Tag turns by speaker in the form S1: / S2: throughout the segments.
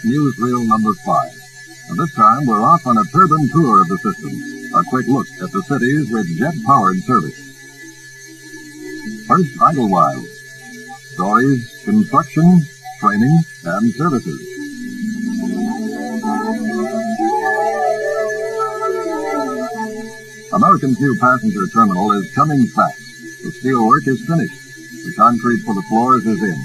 S1: Newsreel number 5. And this time we're off on a turbine tour of the system. A quick look at the cities with jet-powered service. First, Idlewild. Stories, construction, training, and services. American Q Passenger Terminal is coming fast. The steelwork is finished. The concrete for the floors is in.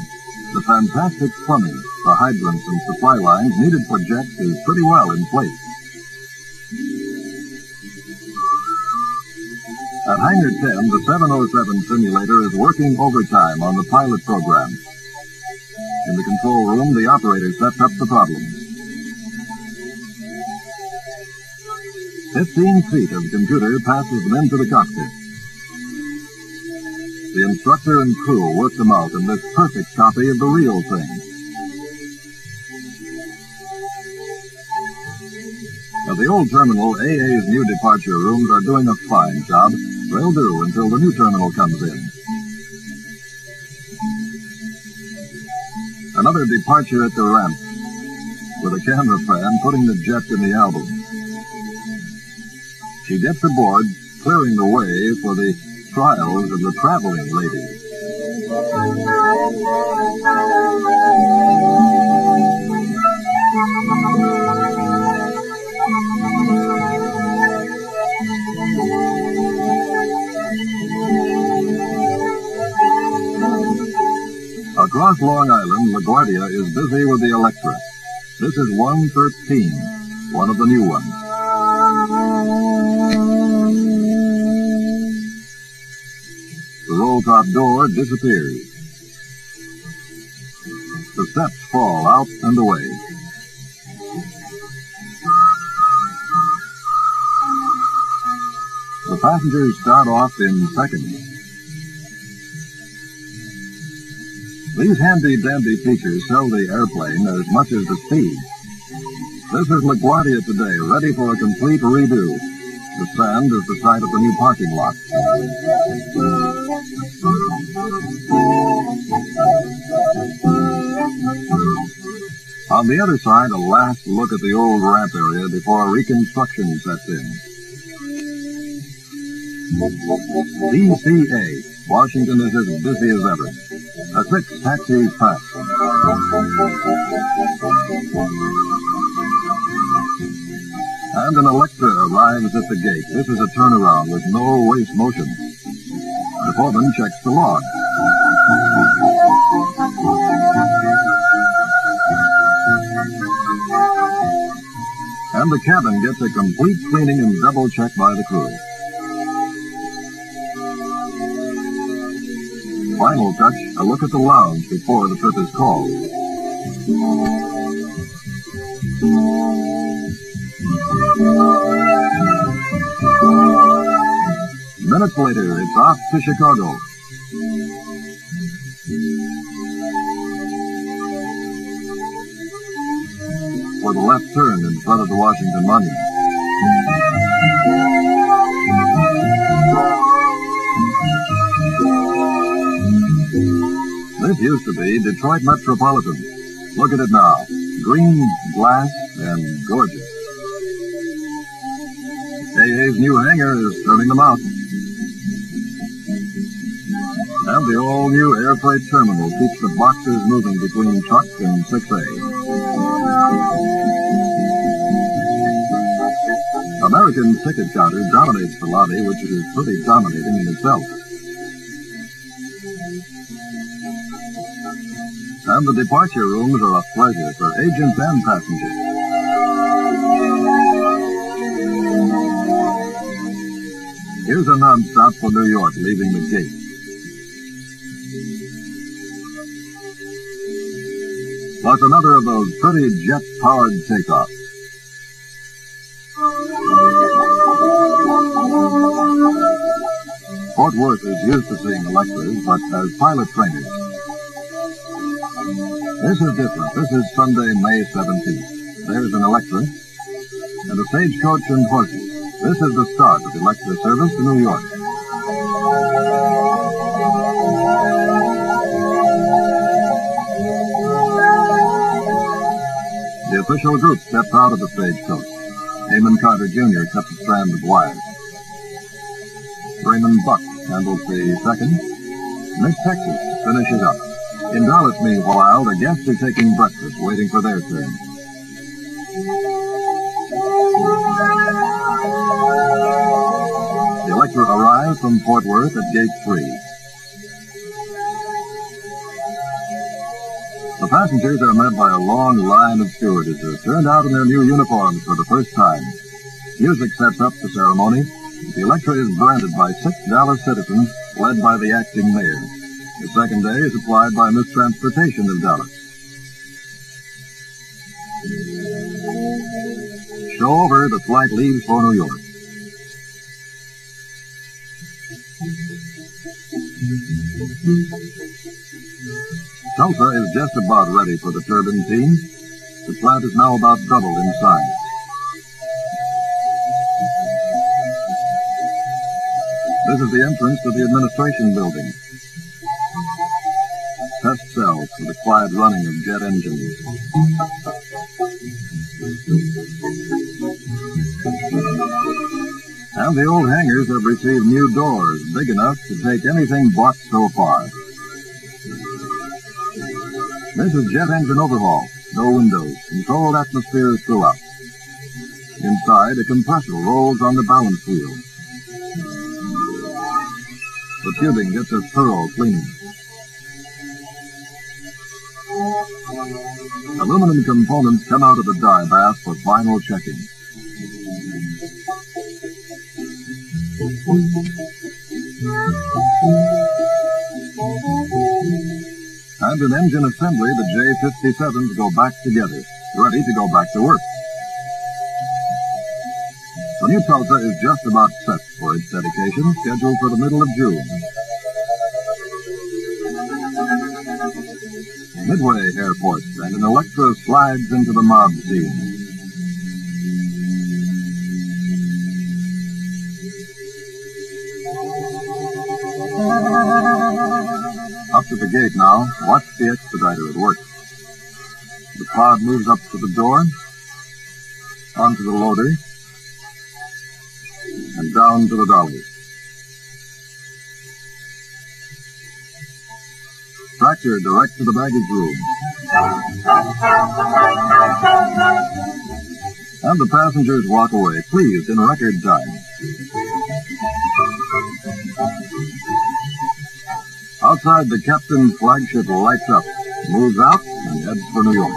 S1: The fantastic plumbing, the hydrants and supply lines needed for jets is pretty well in place. At Hangar 10, the 707 simulator is working overtime on the pilot program. In the control room, the operator sets up the problems. 15 feet of computer passes them into the cockpit. The instructor and crew work them out in this perfect copy of the real thing. At the old terminal, AA's new departure rooms are doing a fine job. They'll do until the new terminal comes in. Another departure at the ramp, with a camera fan putting the jet in the album. She gets aboard, clearing the way for the trials of the traveling lady. Across Long Island, LaGuardia is busy with the Electra. This is 113, one of the new ones. The roll-top door disappears. The steps fall out and away. The passengers start off in seconds. These handy-dandy features sell the airplane as much as the speed. This is LaGuardia today, ready for a complete redo. The sand is the site of the new parking lot. On the other side, a last look at the old ramp area before reconstruction sets in. DCA. Washington is as busy as ever. 6 taxis pass. And an Electra arrives at the gate. This is a turnaround with no waste motion. The foreman checks the log. And the cabin gets a complete cleaning and double check by the crew. Final touch, a look at the lounge before the trip is called. Minutes later, it's off to Chicago. For the left turn in front of the Washington Monument. This used to be Detroit Metropolitan. Look at it now. Green, glass, and gorgeous. AA's new hangar is turning them out. And the all-new air freight terminal keeps the boxes moving between truck and 6A. American ticket counter dominates the lobby, which is pretty dominating in itself. And the departure rooms are a pleasure for agents and passengers. Here's a non-stop for New York leaving the gate. Plus another of those pretty jet-powered takeoffs. Fort Worth is used to seeing Electras, but as pilot trainers. This is different. This is Sunday, May 17th. There's an Electra and a stagecoach and horses. This is the start of Electra service to New York. The official group steps out of the stagecoach. Amon Carter Jr. cuts a strand of wire. Raymond Buck handles the second. Miss Texas finishes up. In Dallas, meanwhile, the guests are taking breakfast, waiting for their turn. The Electra arrives from Fort Worth at Gate 3. The passengers are met by a long line of stewardesses, turned out in their new uniforms for the first time. Music sets up the ceremony. The Electra is branded by 6 Dallas citizens, led by the acting mayor. The second day is applied by Miss Transportation of Dallas. Show over, the flight leaves for New York. Tulsa is just about ready for the turbine team. The plant is now about doubled in size. This is the entrance to the administration building. Test cells for the quiet running of jet engines. And the old hangars have received new doors big enough to take anything bought so far. This is jet engine overhaul. No windows. Controlled atmospheres throughout. Inside, a compressor rolls on the balance wheel. The tubing gets a thorough cleaning. Aluminum components come out of the dye bath for final checking. And in engine assembly, the J-57s go back together, ready to go back to work. The new Tulsa is just about set for its dedication, scheduled for the middle of June. Midway Airport, and an Electra slides into the mob scene. Up to the gate now. Watch the expediter at work. The pod moves up to the door, onto the loader, and down to the dolly. Tractor direct to the baggage room. And the passengers walk away, pleased in record time. Outside, the captain's flagship lights up, moves out, and heads for New York.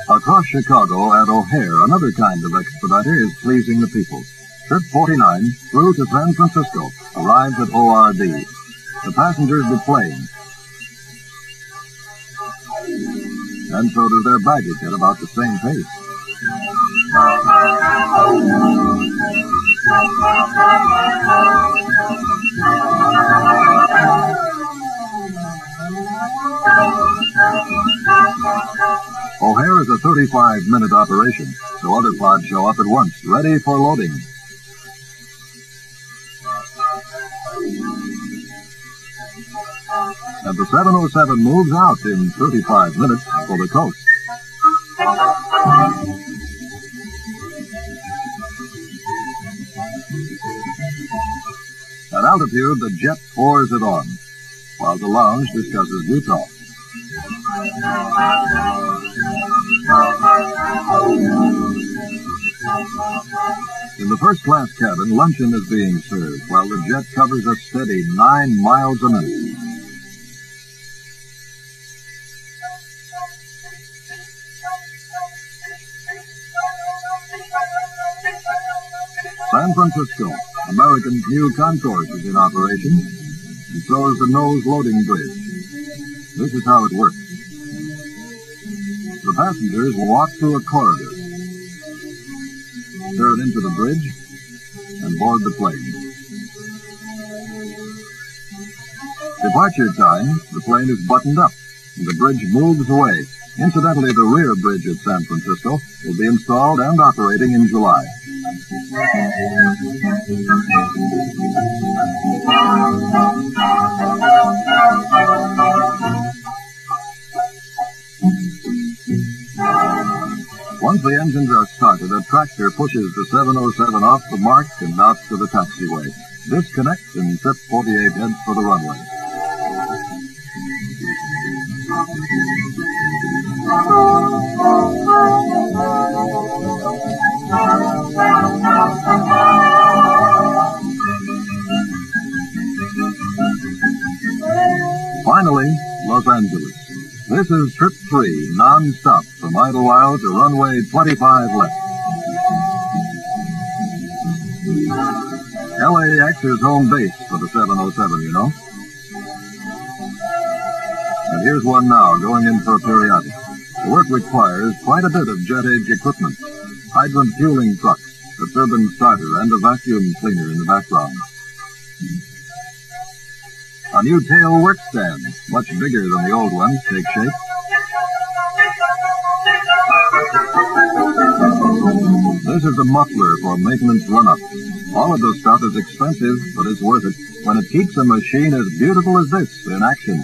S1: Across Chicago at O'Hare, another kind of expediter is pleasing the people. Trip 49, through to San Francisco, arrives at ORD. The passengers deplane. And so does their baggage at about the same pace. O'Hare is a 35-minute operation, so other pods show up at once, ready for loading. And the 707 moves out in 35 minutes for the coast. At altitude, the jet pours it on, while the lounge discusses Utah. In the first-class cabin, luncheon is being served, while the jet covers a steady 9 miles a minute. San Francisco, American's new concourse is in operation, and so is the nose loading bridge. This is how it works. The passengers walk through a corridor, turn into the bridge, and board the plane. Departure time, the plane is buttoned up, and the bridge moves away. Incidentally, the rear bridge at San Francisco will be installed and operating in July. Once the engines are started, a tractor pushes the 707 off the mark and out to the taxiway. Disconnects and Trip 48 heads for the runway. Finally, Los Angeles. This is Trip 3, non-stop from Idlewild to runway 25 left. LAX is home base for the 707, you know. And here's one now, going in for a periodic. The work requires quite a bit of jet-age equipment. Hydrant fueling trucks, a turbine starter, and a vacuum cleaner in the background. A new tail work stand, much bigger than the old ones, take shape. This is the muffler for maintenance run-up. All of the stuff is expensive, but it's worth it when it keeps a machine as beautiful as this in action.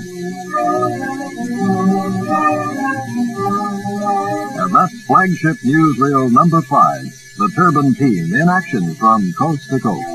S1: And that's flagship newsreel number 5, the Turbine Team in action from coast to coast.